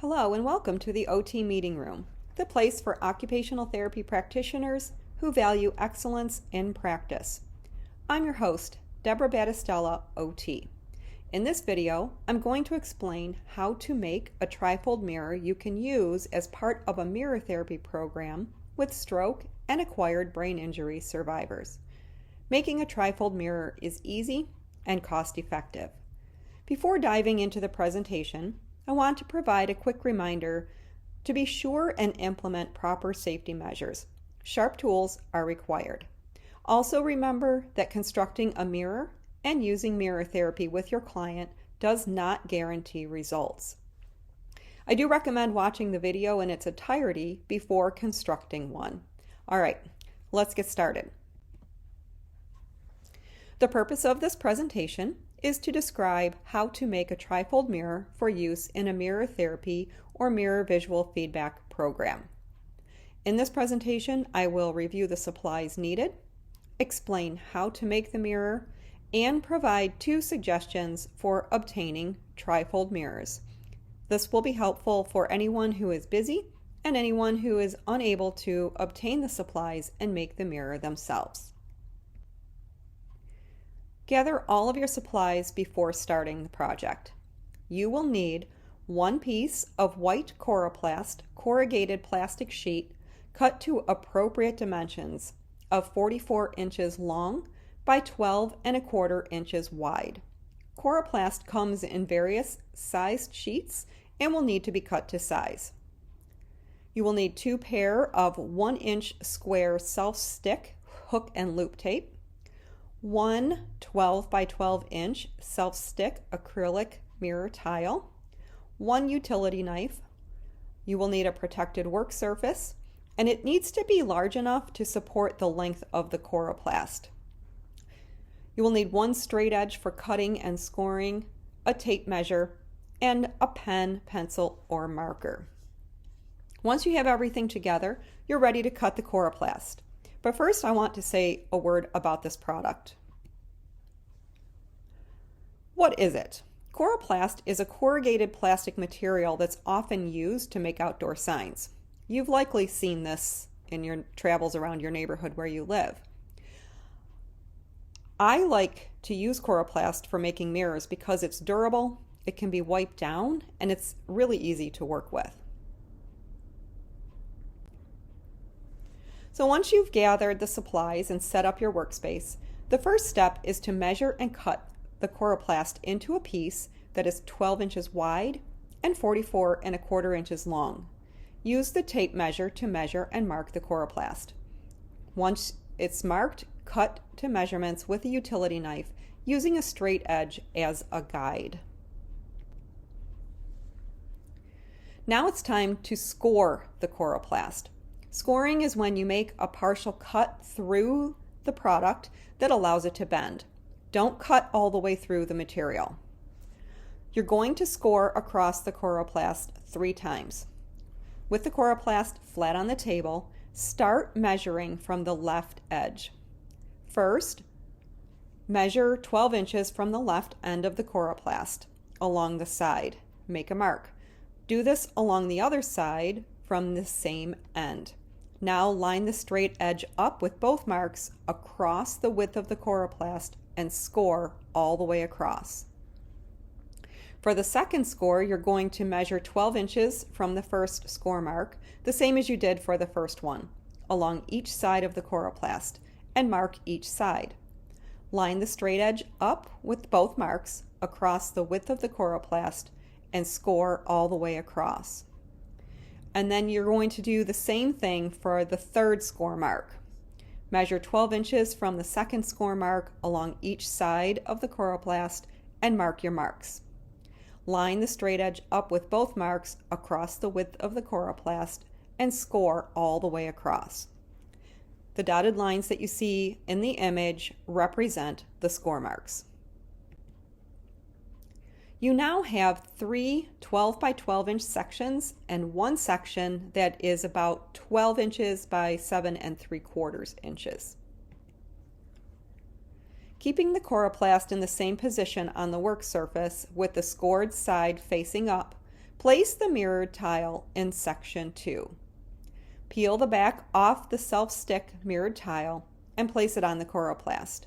Hello and welcome to the OT Meeting Room, the place for occupational therapy practitioners who value excellence in practice. I'm your host, Deborah Battistella, OT. In this video, I'm going to explain how to make a trifold mirror you can use as part of a mirror therapy program with stroke and acquired brain injury survivors. Making a trifold mirror is easy and cost-effective. Before diving into the presentation, I want to provide a quick reminder to be sure and implement proper safety measures. Sharp tools are required. Also remember that constructing a mirror and using mirror therapy with your client does not guarantee results. I do recommend watching the video in its entirety before constructing one. All right, let's get started. The purpose of this presentation is to describe how to make a trifold mirror for use in a mirror therapy or mirror visual feedback program. In this presentation, I will review the supplies needed, explain how to make the mirror, and provide 2 suggestions for obtaining trifold mirrors. This will be helpful for anyone who is busy and anyone who is unable to obtain the supplies and make the mirror themselves. Gather all of your supplies before starting the project. You will need 1 piece of white coroplast corrugated plastic sheet cut to appropriate dimensions of 44 inches long by 12 1/4 inches wide. Coroplast comes in various sized sheets and will need to be cut to size. You will need 2 pair of 1-inch square self-stick hook and loop tape, 1 12 by 12 inch self-stick acrylic mirror tile, 1 utility knife. You will need a protected work surface, and it needs to be large enough to support the length of the coroplast. You will need 1 straight edge for cutting and scoring, a tape measure, and a pen, pencil, or marker. Once you have everything together, you're ready to cut the coroplast. But first, I want to say a word about this product. What is it? Coroplast is a corrugated plastic material that's often used to make outdoor signs. You've likely seen this in your travels around your neighborhood where you live. I like to use coroplast for making mirrors because it's durable, it can be wiped down, and it's really easy to work with. So once you've gathered the supplies and set up your workspace, the first step is to measure and cut the coroplast into a piece that is 12 inches wide and 44 1/4 inches long. Use the tape measure to measure and mark the coroplast. Once it's marked, cut to measurements with a utility knife using a straight edge as a guide. Now it's time to score the coroplast. Scoring is when you make a partial cut through the product that allows it to bend. Don't cut all the way through the material. You're going to score across the coroplast 3 times. With the coroplast flat on the table, start measuring from the left edge. First, measure 12 inches from the left end of the coroplast along the side. Make a mark. Do this along the other side from the same end. Now line the straight edge up with both marks across the width of the coroplast and score all the way across. For the second score, you're going to measure 12 inches from the first score mark, the same as you did for the first one, along each side of the coroplast, and mark each side. Line the straight edge up with both marks across the width of the coroplast and score all the way across. And then you're going to do the same thing for the third score mark. Measure 12 inches from the second score mark along each side of the coroplast and mark your marks. Line the straight edge up with both marks across the width of the coroplast and score all the way across. The dotted lines that you see in the image represent the score marks. You now have 3 12 by 12 inch sections and 1 section that is about 12 inches by 7 3/4 inches. keeping the coroplast in the same position on the work surface with the scored side facing up, Place the mirrored tile in section 2. Peel the back off the self-stick mirrored tile and place it on the coroplast.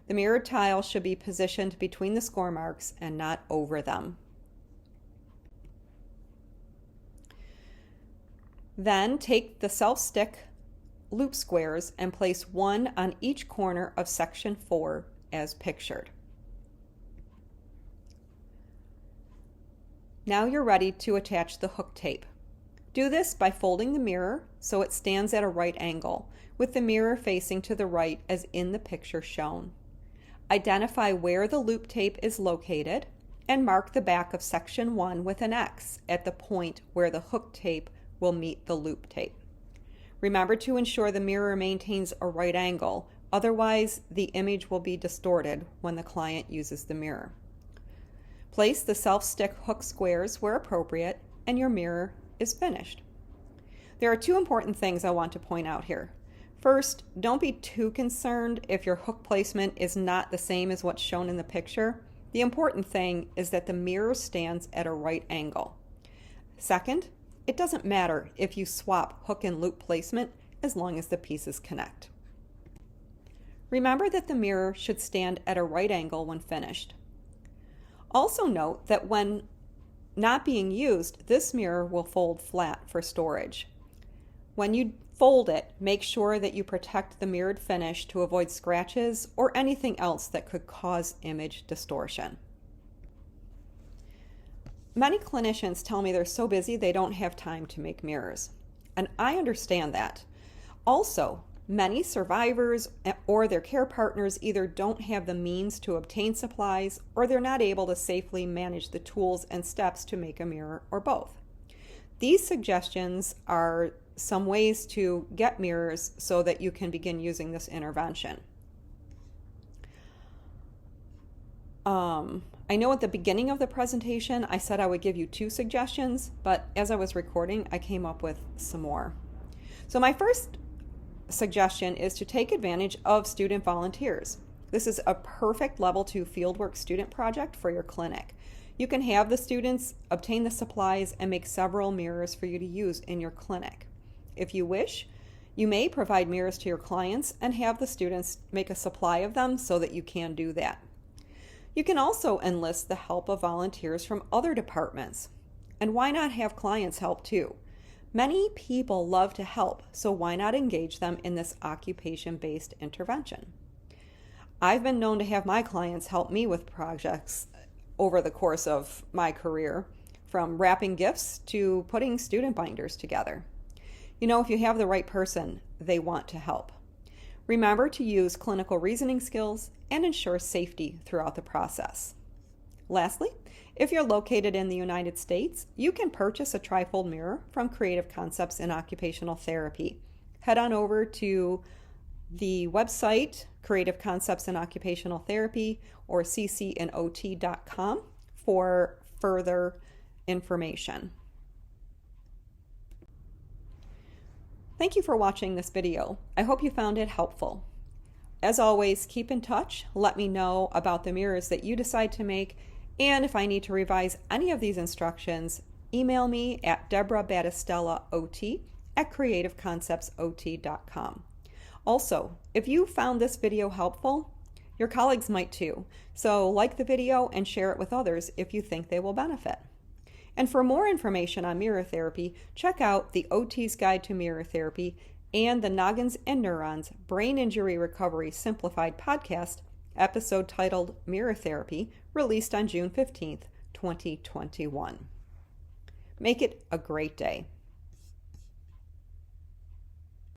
The mirrored tile should be positioned between the score marks and not over them. Then take the self-stick loop squares and place one on each corner of section 4 as pictured. Now you're ready to attach the hook tape. Do this by folding the mirror so it stands at a right angle, with the mirror facing to the right as in the picture shown. Identify where the loop tape is located and mark the back of section 1 with an X at the point where the hook tape will meet the loop tape. Remember to ensure the mirror maintains a right angle, otherwise the image will be distorted when the client uses the mirror. Place the self-stick hook squares where appropriate and your mirror is finished. There are 2 important things I want to point out here. First, don't be too concerned if your hook placement is not the same as what's shown in the picture. The important thing is that the mirror stands at a right angle. Second, it doesn't matter if you swap hook and loop placement as long as the pieces connect. Remember that the mirror should stand at a right angle when finished. Also note that when not being used, this mirror will fold flat for storage. When you fold it, make sure that you protect the mirrored finish to avoid scratches or anything else that could cause image distortion. Many clinicians tell me they're so busy they don't have time to make mirrors, and I understand that. Also, many survivors or their care partners either don't have the means to obtain supplies or they're not able to safely manage the tools and steps to make a mirror, or both. These suggestions are some ways to get mirrors so that you can begin using this intervention. I know at the beginning of the presentation I said I would give you 2 suggestions, but as I was recording I came up with some more. So my first suggestion is to take advantage of student volunteers. This is a perfect level 2 fieldwork student project for your clinic. You can have the students obtain the supplies and make several mirrors for you to use in your clinic. If you wish, you may provide mirrors to your clients and have the students make a supply of them so that you can do that. You can also enlist the help of volunteers from other departments. And why not have clients help too? Many people love to help, so why not engage them in this occupation-based intervention? I've been known to have my clients help me with projects over the course of my career, from wrapping gifts to putting student binders together. You know, if you have the right person, they want to help. Remember to use clinical reasoning skills and ensure safety throughout the process. Lastly, if you're located in the United States, you can purchase a Trifold mirror from Creative Concepts in Occupational Therapy. Head on over to the website, Creative Concepts in Occupational Therapy, or ccnot.com for further information. Thank you for watching this video. I hope you found it helpful. As always, keep in touch. Let me know about the mirrors that you decide to make, and if I need to revise any of these instructions, email me at deborahbattistellaot@creativeconceptsot.com. Also, if you found this video helpful, your colleagues might too, so like the video and share it with others if you think they will benefit. And for more information on mirror therapy, check out the OT's Guide to Mirror Therapy and the Noggins and Neurons Brain Injury Recovery Simplified podcast, episode titled Mirror Therapy, released on June 15th, 2021. Make it a great day.